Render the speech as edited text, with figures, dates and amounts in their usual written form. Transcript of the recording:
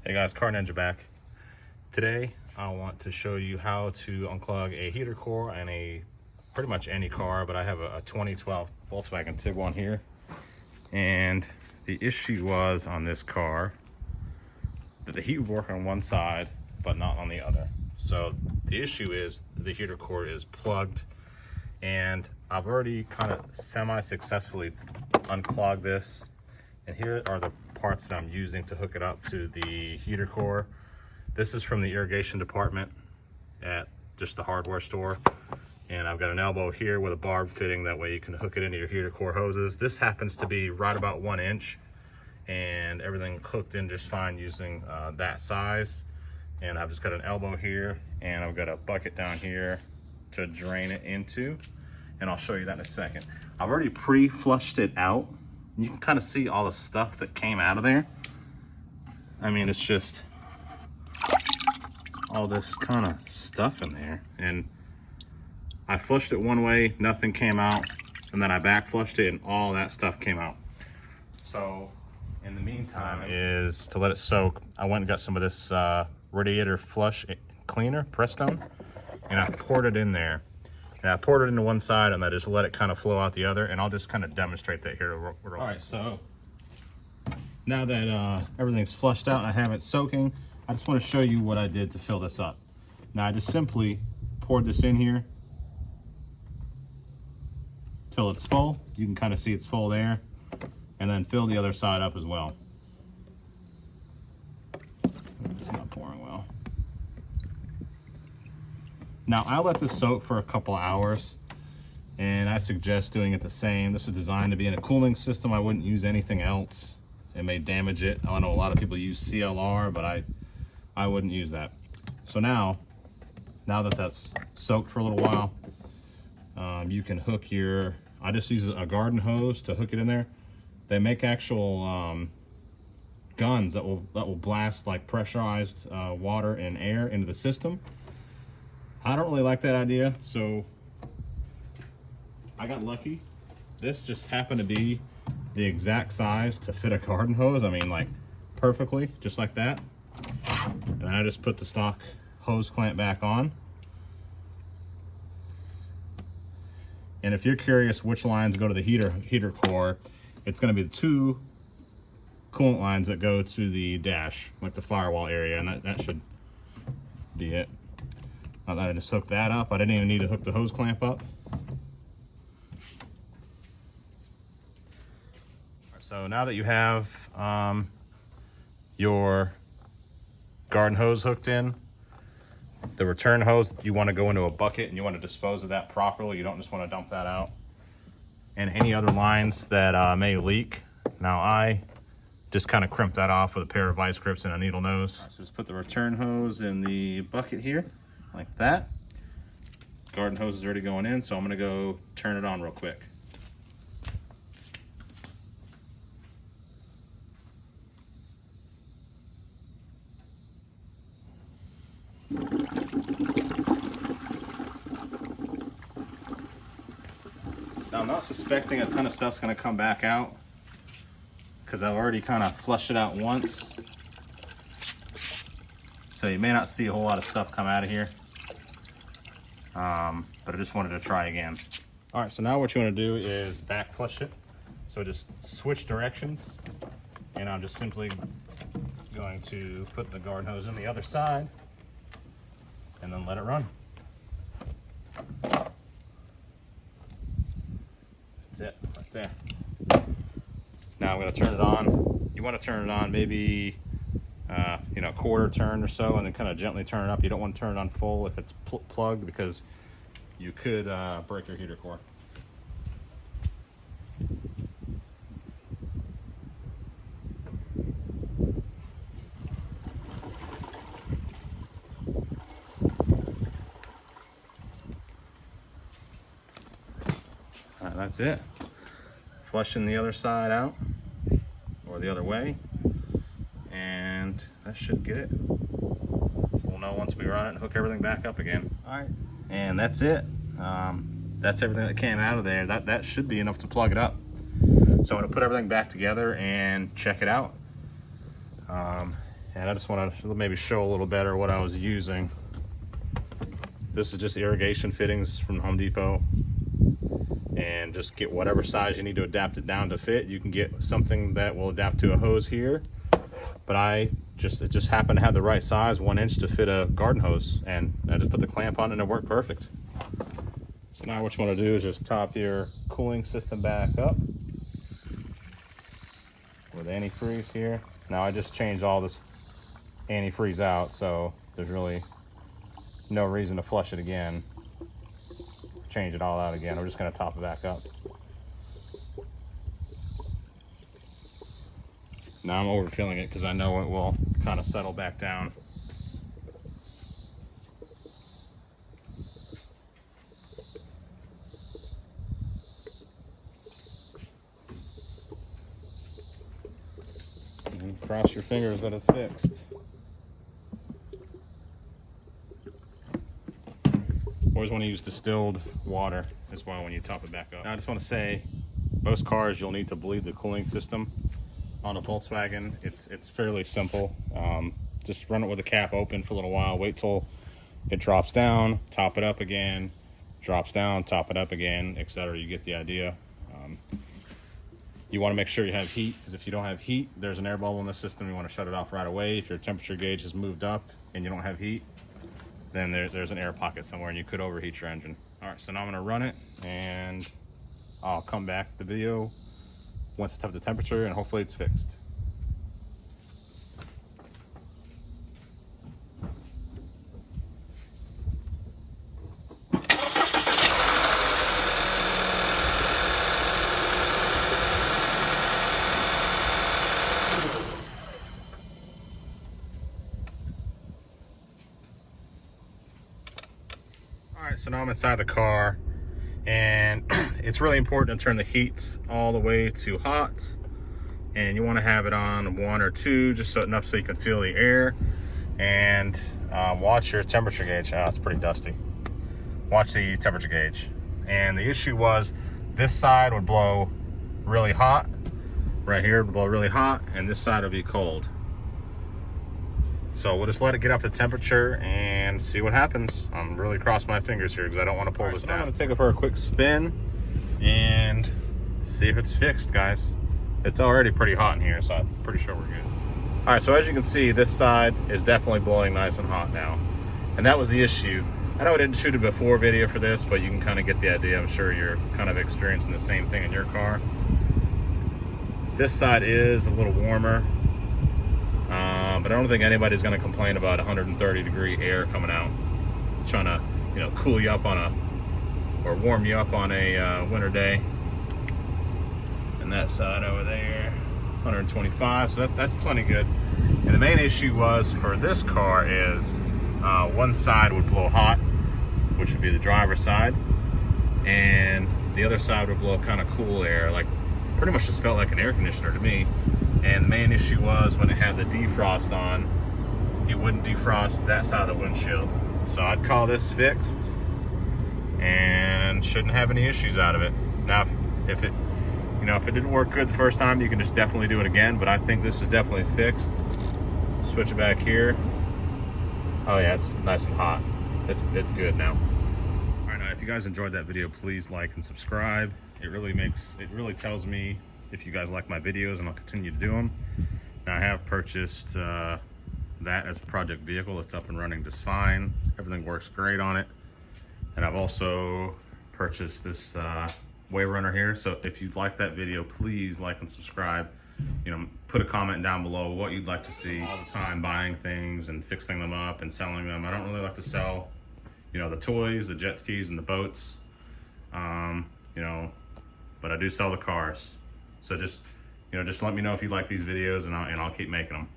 Hey guys, Car Ninja back. Today I want to show you how to unclog a heater core in a pretty much any car, but I have a 2012 Volkswagen Tiguan here. And the issue was on this car that the heat would work on one side but not on the other. So the issue is the heater core is plugged, and I've already kind of semi-successfully unclogged this. And here are the parts that I'm using to hook it up to the heater core. This is from the irrigation department at just the hardware store. And I've got an elbow here with a barb fitting, that way you can hook it into your heater core hoses. This happens to be right about 1 inch, and everything hooked in just fine using that size. And I've just got an elbow here, and I've got a bucket down here to drain it into, and I'll show you that in a second. I've already pre-flushed it out. You can kind of see all the stuff that came out of there. I mean, it's just all this kind of stuff in there. And I flushed it one way, nothing came out, and then I back flushed it and all that stuff came out. So in the meantime is to let it soak. I went and got some of this radiator flush cleaner, Prestone, and I poured it in there. And I poured it into one side and I just let it kind of flow out the other, and I'll just kind of demonstrate that here. All right, so now that everything's flushed out and I have it soaking, I just want to show you what I did to fill this up. Now I just simply poured this in here till it's full. You can kind of see it's full there, and then fill the other side up as well. It's not pouring well. Now I let this soak for a couple hours, and I suggest doing it the same. This is designed to be in a cooling system. I wouldn't use anything else. It may damage it. I know a lot of people use CLR, but I wouldn't use that. So now that that's soaked for a little while, you can hook your, I just use a garden hose to hook it in there. They make actual guns that will blast like pressurized water and air into the system. I don't really like that idea, so I got lucky. This just happened to be the exact size to fit a garden hose. I mean, like perfectly, just like that. And then I just put the stock hose clamp back on. And if you're curious which lines go to the heater core, it's going to be the two coolant lines that go to the dash, like the firewall area, and that should be it. Now that I just hooked that up, I didn't even need to hook the hose clamp up. So now that you have your garden hose hooked in, the return hose, you want to go into a bucket and you want to dispose of that properly. You don't just want to dump that out. And any other lines that may leak. Now I just kind of crimp that off with a pair of vice grips and a needle nose. So just put the return hose in the bucket here, like that. Garden hose is already going in, so I'm gonna go turn it on real quick. Now I'm not suspecting a ton of stuff's gonna come back out, because I've already kind of flushed it out once. So you may not see a whole lot of stuff come out of here. But I just wanted to try again. All right, so now what you want to do is back flush it. So just switch directions, and I'm just simply going to put the garden hose on the other side and then let it run. That's it, right there. Now I'm going to turn it on. You want to turn it on maybe a quarter turn or so, and then kind of gently turn it up. You don't want to turn it on full if it's plugged, because you could break your heater core. All right, that's it. Flushing the other side out, or the other way, and that should get it. We'll know once we run it and hook everything back up again. All right, and that's it. That's everything that came out of there. That should be enough to plug it up. So I'm gonna put everything back together and check it out. And I just want to maybe show a little better what I was using. This is just irrigation fittings from Home Depot. And just get whatever size you need to adapt it down to fit. You can get something that will adapt to a hose here. But it just happened to have the right size, 1 inch to fit a garden hose. And I just put the clamp on and it worked perfect. So now what you want to do is just top your cooling system back up with antifreeze here. Now I just changed all this antifreeze out, so there's really no reason to flush it again. Change it all out again. We're just going to top it back up. Now I'm overfilling it because I know it will kind of settle back down. And cross your fingers that it's fixed. Always want to use distilled water as well when you top it back up. Now I just want to say, most cars you'll need to bleed the cooling system. On a Volkswagen, it's fairly simple. Just run it with the cap open for a little while, wait till it drops down, top it up again, drops down, top it up again, etc. You get the idea. You want to make sure you have heat, because if you don't have heat, there's an air bubble in the system. You want to shut it off right away. If your temperature gauge has moved up and you don't have heat, then there's an air pocket somewhere and you could overheat your engine. All right, so now I'm gonna run it and I'll come back to the video once it's up to temperature and hopefully it's fixed. Alright, so now I'm inside the car, and it's really important to turn the heat all the way to hot, and you want to have it on 1 or 2, just enough so you can feel the air. And watch your temperature gauge. It's pretty dusty. Watch the temperature gauge. And the issue was this side would blow really hot, right here would blow really hot, and this side would be cold. So we'll just let it get up to temperature and see what happens. I'm really crossing my fingers here because I don't want to pull this down. I'm gonna take it for a quick spin and see if it's fixed, guys. It's already pretty hot in here, so I'm pretty sure we're good. All right, so as you can see, this side is definitely blowing nice and hot now. And that was the issue. I know I didn't shoot a before video for this, but you can kind of get the idea. I'm sure you're kind of experiencing the same thing in your car. This side is a little warmer. But I don't think anybody's going to complain about 130 degree air coming out, trying to, cool you up or warm you up on a winter day. And that side over there, 125, so that's plenty good. And the main issue was for this car is one side would blow hot, which would be the driver's side, and the other side would blow kind of cool air, like pretty much just felt like an air conditioner to me. And the main issue was when it had the defrost on, it wouldn't defrost that side of the windshield. So I'd call this fixed and shouldn't have any issues out of it. Now, if it didn't work good the first time, you can just definitely do it again, but I think this is definitely fixed. Switch it back here. Oh yeah, it's nice and hot. It's good now. All right, now if you guys enjoyed that video, please like and subscribe. It really tells me if you guys like my videos, and I'll continue to do them. Now I have purchased that as a project vehicle. It's up and running just fine. Everything works great on it. And I've also purchased this wave runner here. So if you'd like that video, please like and subscribe. Put a comment down below what you'd like to see. All the time buying things and fixing them up and selling them. I don't really like to sell, the toys, the jet skis, and the boats. But I do sell the cars. So just let me know if you like these videos, and I'll keep making them.